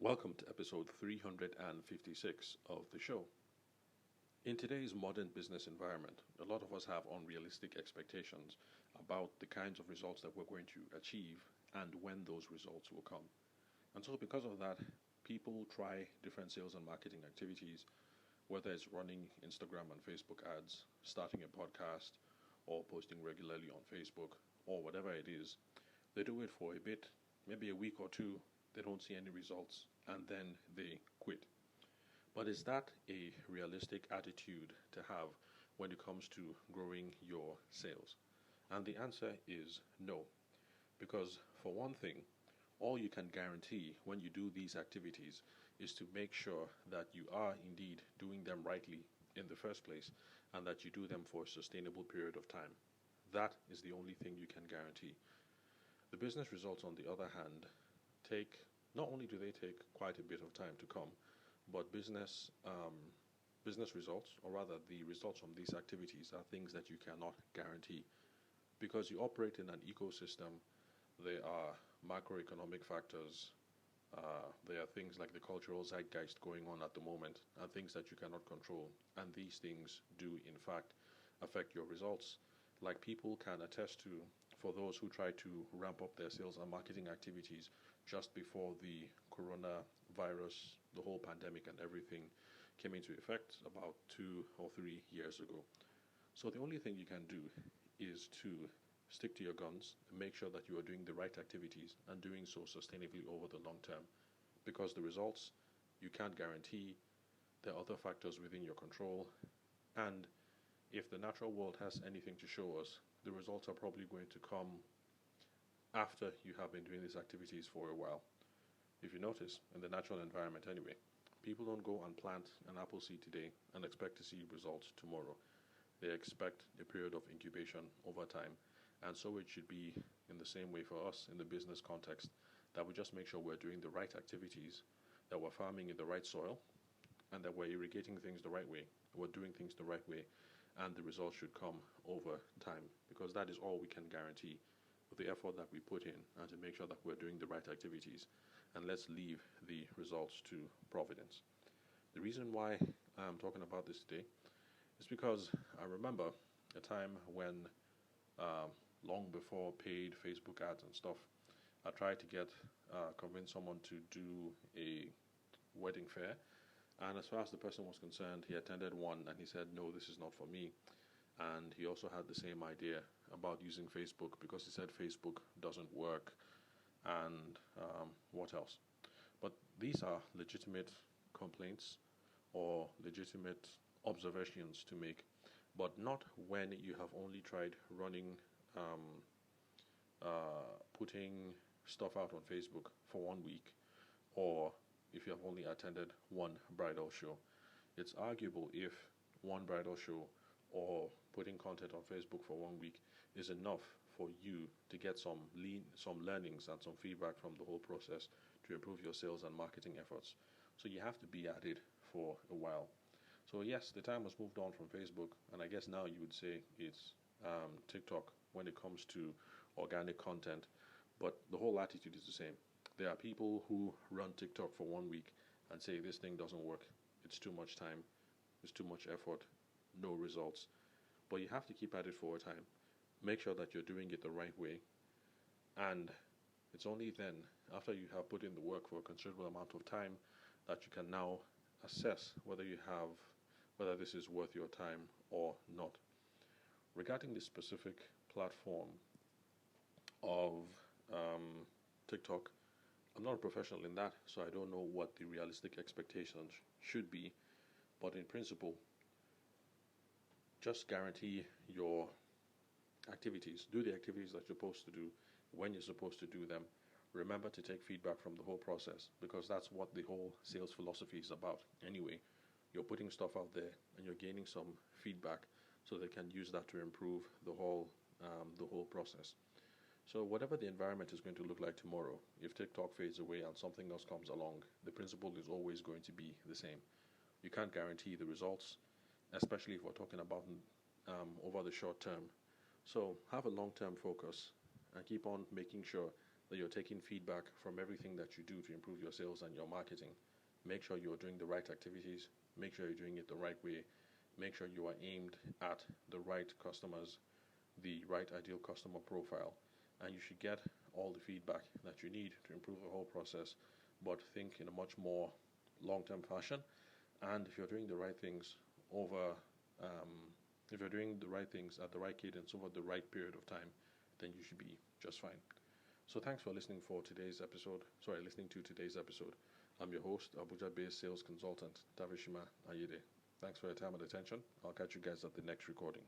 Welcome to episode 356 of the show. In today's modern business environment, a lot of us have unrealistic expectations about the kinds of results that we're going to achieve and when those results will come. And so, because of that, people try different sales and marketing activities, whether it's running Instagram and Facebook ads, starting a podcast, or posting regularly on Facebook, or whatever it is. They do it for a bit, maybe a week or two, they don't see any results, and then they quit. But is that a realistic attitude to have when it comes to growing your sales? And the answer is no. Because, for one thing, all you can guarantee when you do these activities is to make sure that you are indeed doing them rightly in the first place and that you do them for a sustainable period of time. That is the only thing you can guarantee. The business results, on the other hand, not only do they take quite a bit of time to come, but business results, or rather the results from these activities, are things that you cannot guarantee. Because you operate in an ecosystem, there are macroeconomic factors, there are things like the cultural zeitgeist going on at the moment, and things that you cannot control. And these things do, in fact, affect your results. Like people can attest to, for those who try to ramp up their sales and marketing activities just before the coronavirus, the whole pandemic and everything came into effect about 2 or 3 years ago. So the only thing you can do is to stick to your guns and make sure that you are doing the right activities and doing so sustainably over the long term. Because the results you can't guarantee, there are other factors within your control, and if the natural world has anything to show us, the results are probably going to come after you have been doing these activities for a while. If you notice, in the natural environment anyway, people don't go and plant an apple seed today and expect to see results tomorrow. They expect a period of incubation over time, and so it should be in the same way for us in the business context, that we just make sure we're doing the right activities, that we're farming in the right soil, and that we're irrigating things the right way, we're doing things the right way, and the results should come over time, because that is all we can guarantee with the effort that we put in and to make sure that we're doing the right activities, and let's leave the results to providence. The reason why I'm talking about this today is because I remember a time when, long before paid Facebook ads and stuff, I tried to convince someone to do a wedding fair. And as far as the person was concerned, he attended one and he said, no, this is not for me. And he also had the same idea about using Facebook, because he said Facebook doesn't work and what else. But these are legitimate complaints or legitimate observations to make, but not when you have only tried putting stuff out on Facebook for 1 week, or if you have only attended one bridal show. It's arguable if one bridal show or putting content on Facebook for 1 week is enough for you to get some learnings and some feedback from the whole process to improve your sales and marketing efforts. So you have to be at it for a while. So yes, the time has moved on from Facebook, and I guess now you would say it's TikTok when it comes to organic content, but the whole attitude is the same. There are people who run TikTok for 1 week and say this thing doesn't work, it's too much time, it's too much effort, no results. But you have to keep at it for a time. Make sure that you're doing it the right way, and it's only then, after you have put in the work for a considerable amount of time, that you can now assess whether this is worth your time or not. Regarding the specific platform of TikTok, I'm not a professional in that, so I don't know what the realistic expectations should be. But in principle, just guarantee your activities. Do the activities that you're supposed to do when you're supposed to do them. Remember to take feedback from the whole process, because that's what the whole sales philosophy is about anyway. You're putting stuff out there and you're gaining some feedback so they can use that to improve the whole process. So whatever the environment is going to look like tomorrow, if TikTok fades away and something else comes along, the principle is always going to be the same. You can't guarantee the results, especially if we're talking about over the short term. So have a long-term focus and keep on making sure that you're taking feedback from everything that you do to improve your sales and your marketing. Make sure you're doing the right activities. Make sure you're doing it the right way. Make sure you are aimed at the right customers, the right ideal customer profile, and you should get all the feedback that you need to improve the whole process, but think in a much more long-term fashion. And if you're doing the right things if you're doing the right things at the right cadence over the right period of time, then you should be just fine. So thanks for listening listening to today's episode. I'm your host, Abuja-based sales consultant, Davishima Ayede. Thanks for your time and attention. I'll catch you guys at the next recording.